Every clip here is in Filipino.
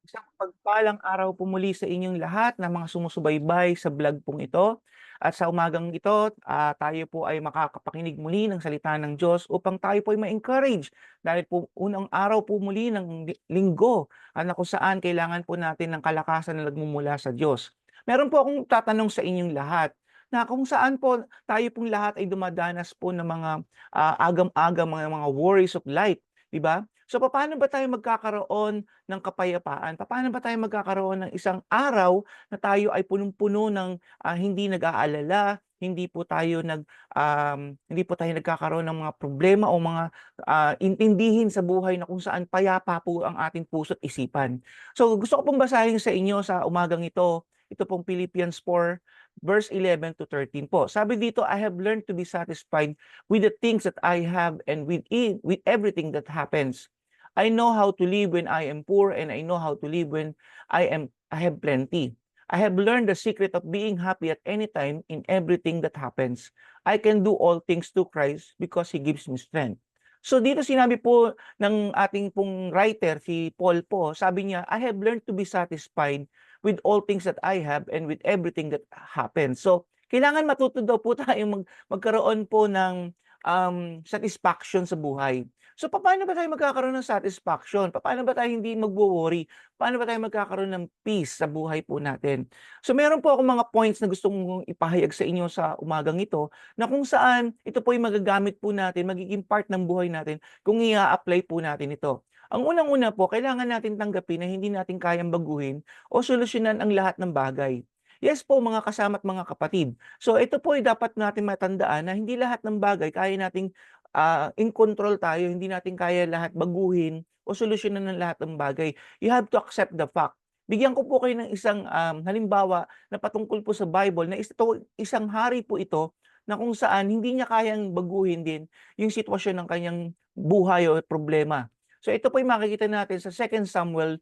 Isang pagpalang araw po muli sa inyong lahat na mga sumusubaybay sa vlog pong ito. At sa umagang ito, tayo po ay makakapakinig muli ng salita ng Diyos upang tayo po ay ma-encourage. Dahil po unang araw po muli ng linggo na kung saan kailangan po natin ng kalakasan na nagmumula sa Diyos. Meron po akong tatanong sa inyong lahat na kung saan po tayo pong lahat ay dumadanas po ng mga agam-agam, mga worries of life. Di ba? So paano ba tayo magkakaroon ng kapayapaan? Paano ba tayo magkakaroon ng isang araw na tayo ay punong-puno ng hindi nag-aalala, hindi po tayo nagkakaroon ng mga problema o mga intindihin sa buhay na kung saan payapa po ang ating puso't isipan. So gusto ko pong basahin sa inyo sa umagang ito pong Philippians 4 verse 11 to 13 po. Sabi dito, I have learned to be satisfied with the things that I have and with everything that happens. I know how to live when I am poor, and I know how to live when I have plenty. I have learned the secret of being happy at any time in everything that happens. I can do all things through Christ because He gives me strength. So dito sinabi po ng ating pong writer, si Paul po, sabi niya, I have learned to be satisfied with all things that I have and with everything that happens. So kailangan matuto daw po tayong magkaroon po ng satisfaction sa buhay. So paano ba tayo magkakaroon ng satisfaction? Paano ba tayo hindi magwo-worry? Paano ba tayo magkakaroon ng peace sa buhay po natin? So meron po akong mga points na gustong ipahayag sa inyo sa umagang ito na kung saan ito po ay magagamit po natin, magiging part ng buhay natin kung i-apply po natin ito. Ang unang-una po, kailangan natin tanggapin na hindi natin kayang baguhin o solusyonan ang lahat ng bagay. Yes po mga kasama at mga kapatid. So ito po ay dapat natin matandaan na hindi lahat ng bagay kaya nating in control tayo, hindi natin kaya lahat baguhin o solusyonan ng lahat ng bagay. You have to accept the fact. Bigyan ko po kayo ng isang halimbawa na patungkol po sa Bible na isang hari po ito na kung saan hindi niya kayang baguhin din yung sitwasyon ng kanyang buhay o problema. So ito po yung makikita natin sa 2 Samuel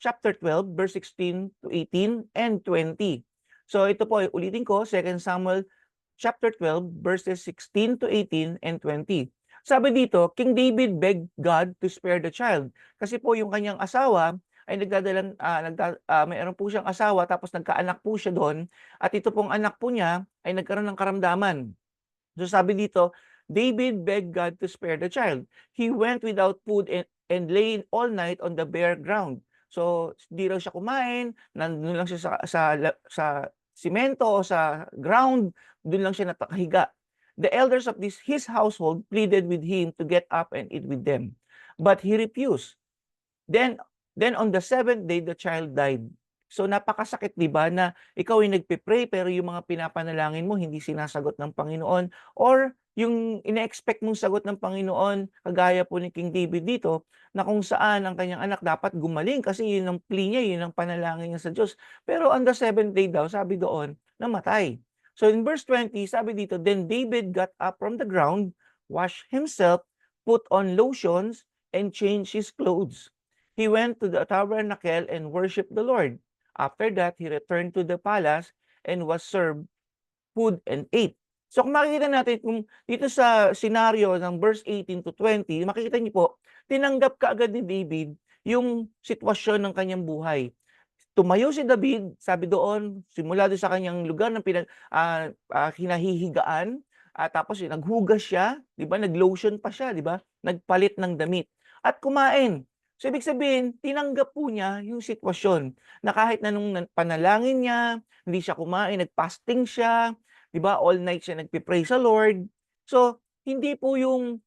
chapter 12 verse 16 to 18 and 20. So ito po ulitin ko, 2 Samuel chapter 12 verses 16 to 18 and 20. Sabi dito, King David begged God to spare the child. Kasi po yung kanyang asawa ay mayroon po siyang asawa tapos nagkaanak po siya doon at ito pong anak po niya ay nagkaroon ng karamdaman. So sabi dito, David begged God to spare the child. He went without food and lay all night on the bare ground. So di raw siya kumain, nandun lang siya sa simento o sa ground, doon lang siya nakahiga. The elders of his household pleaded with him to get up and eat with them. But he refused. Then then on the seventh day, the child died. So napakasakit 'di ba na ikaw ay nagpe-pray pero yung mga pinapanalangin mo hindi sinasagot ng Panginoon or yung ine-expect mong sagot ng Panginoon kagaya po ni King David dito na kung saan ang kanyang anak dapat gumaling kasi yun ang plea niya, yun ang panalangin niya sa Diyos. Pero on the seventh day daw, sabi doon, namatay. So in verse 20, sabi dito, Then David got up from the ground, washed himself, put on lotions, and changed his clothes. He went to the tabernacle and worshiped the Lord. After that, he returned to the palace and was served food and ate. So kung makikita natin kung dito sa senaryo ng verse 18 to 20, makikita niyo po, tinanggap kaagad ni David yung sitwasyon ng kanyang buhay. Tumayo si David, sabi doon, simula doon sa kanyang lugar ng kinahihigaan, tapos naghugas siya, 'di ba? Nag-lotion pa siya, 'di ba? Nagpalit ng damit at kumain. So ibig sabihin, tinanggap po niya yung sitwasyon na kahit na nung panalangin niya, hindi siya kumain, nag-fasting siya, 'di ba? All night siya nagpe-pray sa Lord. So hindi po yung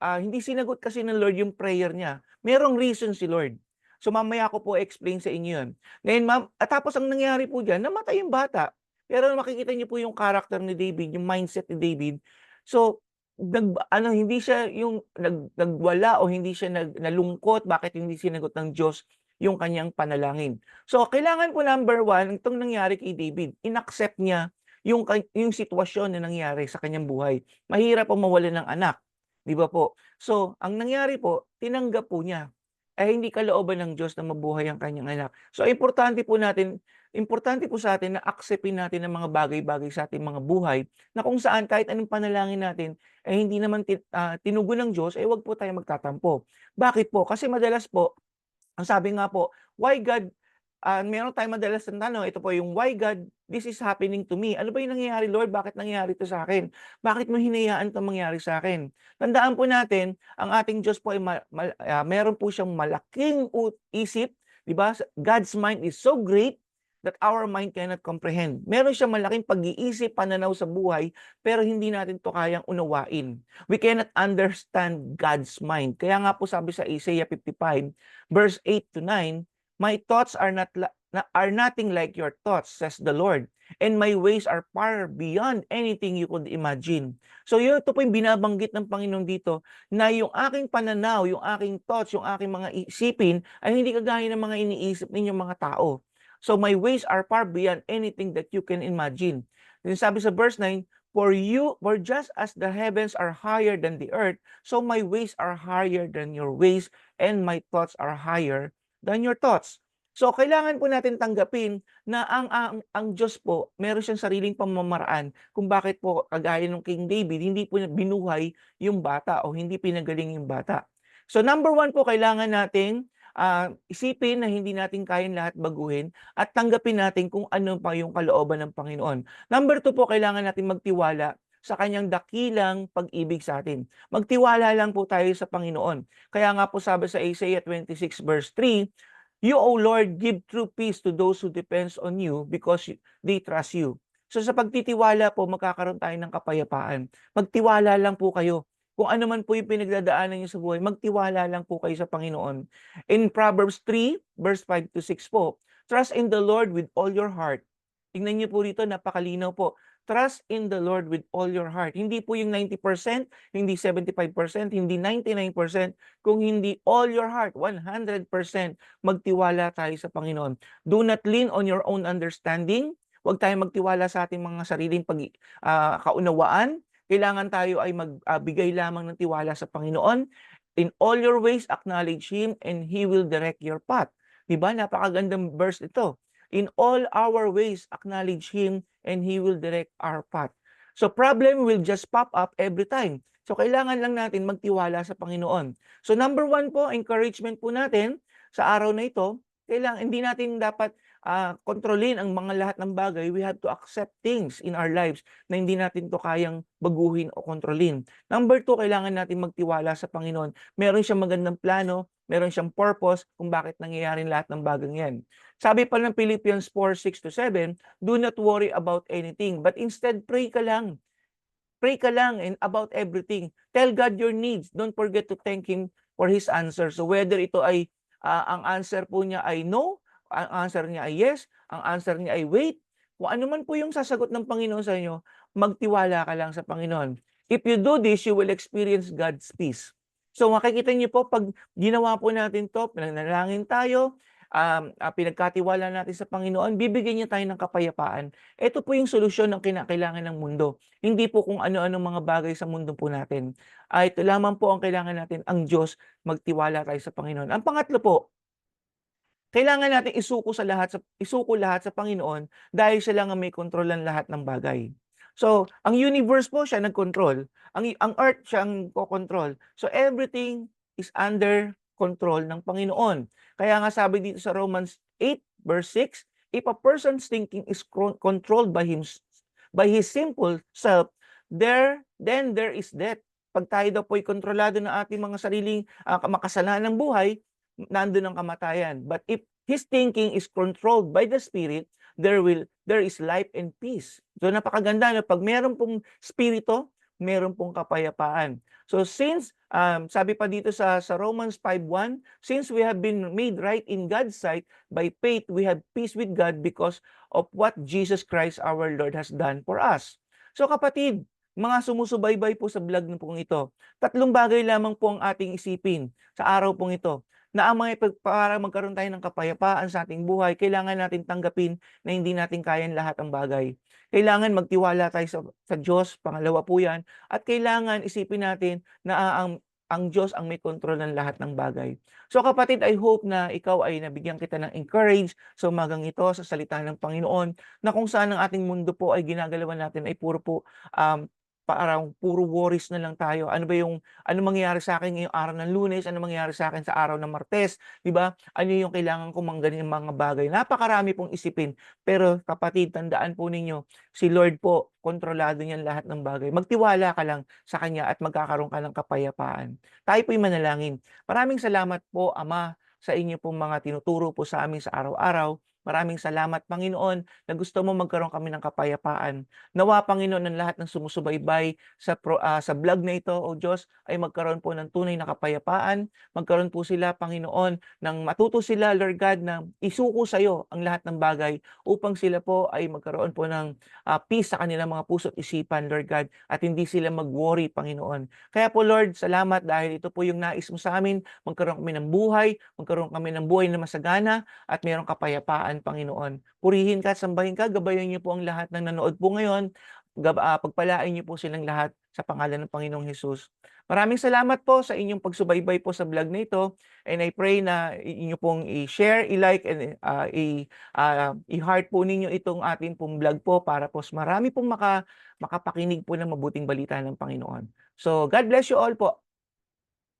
hindi sinagot kasi ng Lord yung prayer niya. Merong reason si Lord. So mamaya ko po explain sa inyo yun. Ngayon tapos ang nangyari po diyan, namatay yung bata. Pero makikita niyo po yung character ni David, yung mindset ni David. So hindi siya yung nagwala o hindi siya nalungkot bakit hindi sinagot ng Diyos yung kanyang panalangin. So kailangan po number one, itong nangyari kay David, inaccept niya yung sitwasyon na nangyari sa kanyang buhay. Mahirap po mawalan ng anak, 'di ba po? So ang nangyari po, tinanggap po niya. Hindi kalooban ng Diyos na mabuhay ang kanyang anak. So importante po sa atin na akseptin natin ang mga bagay-bagay sa ating mga buhay na kung saan kahit anong panalangin natin hindi naman tinugon ng Diyos, 'wag po tayong magtatampo. Bakit po? Kasi madalas po Ang sabi nga po, why God, meron tayong madalas na tanong, ito po yung, why God, this is happening to me? Ano ba yung nangyayari, Lord? Bakit nangyayari ito sa akin? Bakit mo hinayaan itong mangyari sa akin? Tandaan po natin, ang ating Diyos po ay meron po siyang malaking isip, di ba? God's mind is so great that our mind cannot comprehend. Meron siyang malaking pag-iisip, pananaw sa buhay, pero hindi natin to kayang unawain. We cannot understand God's mind. Kaya nga po sabi sa Isaiah 55, verse 8 to 9, my thoughts are nothing like your thoughts, says the Lord, and my ways are far beyond anything you could imagine. So yun, ito po yung binabanggit ng Panginoon dito, na yung aking pananaw, yung aking thoughts, yung aking mga isipin, ay hindi kagaya ng mga iniisip ninyong mga tao. So my ways are far beyond anything that you can imagine. Then sabi sa verse 9, for just as the heavens are higher than the earth, so my ways are higher than your ways, and my thoughts are higher than your thoughts. So kailangan po natin tanggapin na ang Diyos po, meron siyang sariling pamamaraan kung bakit po kagaya ng King David, hindi po binuhay yung bata o hindi pinagaling yung bata. So number 1 po, kailangan nating isipin na hindi natin kayang lahat baguhin at tanggapin natin kung ano pa yung kalooban ng Panginoon. Number 2 po, kailangan natin magtiwala sa kanyang dakilang pag-ibig sa atin. Magtiwala lang po tayo sa Panginoon. Kaya nga po sabi sa Isaiah 26 verse 3, you, O Lord, give true peace to those who depends on you because they trust you. So sa pagtitiwala po, magkakaroon tayo ng kapayapaan. Magtiwala lang po kayo. Kung ano man po yung pinagdadaanan niyo sa buhay, magtiwala lang po kayo sa Panginoon. In Proverbs 3, verse 5 to 6 po, trust in the Lord with all your heart. Tingnan niyo po rito, napakalinaw po. Trust in the Lord with all your heart. Hindi po yung 90%, hindi 75%, hindi 99%, kung hindi all your heart, 100%, magtiwala tayo sa Panginoon. Do not lean on your own understanding. Huwag tayong magtiwala sa ating mga sariling kaunawaan. Kailangan tayo ay magbigay lamang ng tiwala sa Panginoon. In all your ways, acknowledge Him and He will direct your path. Diba? Napakagandang verse ito. In all our ways, acknowledge Him and He will direct our path. So problem will just pop up every time. So kailangan lang natin magtiwala sa Panginoon. So number 1 po, encouragement po natin sa araw na ito, hindi natin dapat kontrolin ang mga lahat ng bagay. We have to accept things in our lives na hindi natin to kayang baguhin o kontrolin. Number 2, kailangan natin magtiwala sa Panginoon. Meron siyang magandang plano, meron siyang purpose kung bakit nangyayari lahat ng bagay yan. Sabi pa ng Philippians 4:6 to 7, do not worry about anything, but instead pray ka lang. Pray ka lang and about everything. Tell God your needs. Don't forget to thank Him for His answer. So whether ito ay ang answer po niya ay no, ang answer niya ay yes, ang answer niya ay wait, kung ano man po yung sasagot ng Panginoon sa inyo, magtiwala ka lang sa Panginoon. If you do this, you will experience God's peace. So makikita niyo po, pag ginawa po natin to, nanalangin tayo, pinagkatiwala natin sa Panginoon, bibigyan niya tayo ng kapayapaan. Ito po yung solusyon ng kinakailangan ng mundo. Hindi po kung ano-anong mga bagay sa mundo po natin. Ito lamang po ang kailangan natin, ang Diyos, magtiwala tayo sa Panginoon. Ang pangatlo po, kailangan natin isuko lahat sa Panginoon dahil siya lang ang may kontrol ng lahat ng bagay. So, ang universe po siya nagkontrol. Ang earth siya ang kokontrol. So, everything is under control ng Panginoon. Kaya nga sabi dito sa Romans 8 verse 6, if a person's thinking is controlled by his simple self, then there is death. Pag tayo daw po'y kontrolado ng ating mga sariling makasalanang buhay, nandun ang kamatayan. But if his thinking is controlled by the Spirit, there is life and peace. So napakaganda na pag meron pong spirito, meron pong kapayapaan. So since sabi pa dito sa Romans 5:1, since we have been made right in God's sight by faith, we have peace with God because of what Jesus Christ our Lord has done for us. So kapatid, mga sumusubaybay po sa vlog na pong ito, 3 bagay lamang po ang ating isipin sa araw pong ito, na para magkaroon tayo ng kapayapaan sa ating buhay, kailangan natin tanggapin na hindi natin kayang lahat ng bagay. Kailangan magtiwala tayo sa Diyos, pangalawa po yan, at kailangan isipin natin na ang Diyos ang may kontrol ng lahat ng bagay. So kapatid, I hope na ikaw ay nabigyan kita ng encourage sa umagang ito sa salita ng Panginoon, na kung saan ang ating mundo po ay ginagalawan natin ay puro po parang puro worries na lang tayo. Ano mangyayari sa'kin ngayong araw ng Lunes, ano mangyayari sa'kin sa araw ng Martes, 'di ba? Ano yung kailangan kong ganiyang mga bagay. Napakarami pong isipin. Pero kapatid, tandaan po ninyo, si Lord po, kontrolado niyan lahat ng bagay. Magtiwala ka lang sa kanya at magkakaroon ka ng kapayapaan. Tayo po'y manalangin. Maraming salamat po, Ama, sa inyo pong mga tinuturo po sa amin sa araw-araw. Maraming salamat, Panginoon, na gusto mo magkaroon kami ng kapayapaan. Nawa, Panginoon, ng lahat ng sumusubaybay sa vlog na ito, O Diyos, ay magkaroon po ng tunay na kapayapaan. Magkaroon po sila, Panginoon, ng matuto sila, Lord God, na isuko sa iyo ang lahat ng bagay upang sila po ay magkaroon po ng peace sa kanilang mga puso at isipan, Lord God, at hindi sila mag-worry, Panginoon. Kaya po, Lord, salamat dahil ito po yung nais mo sa amin. Magkaroon kami ng buhay, magkaroon kami ng buhay na masagana at mayroong kapayapaan, Panginoon. Purihin ka at sambahin ka, gabayan niyo po ang lahat ng nanood po ngayon. Pagpalain niyo po silang lahat sa pangalan ng Panginoong Hesus. Maraming salamat po sa inyong pagsubaybay po sa vlog na ito, and I pray na inyo pong i-share, i-like, and i-heart po ninyo itong ating pong vlog po para po marami pong makapakinig po ng mabuting balita ng Panginoon. So, God bless you all po.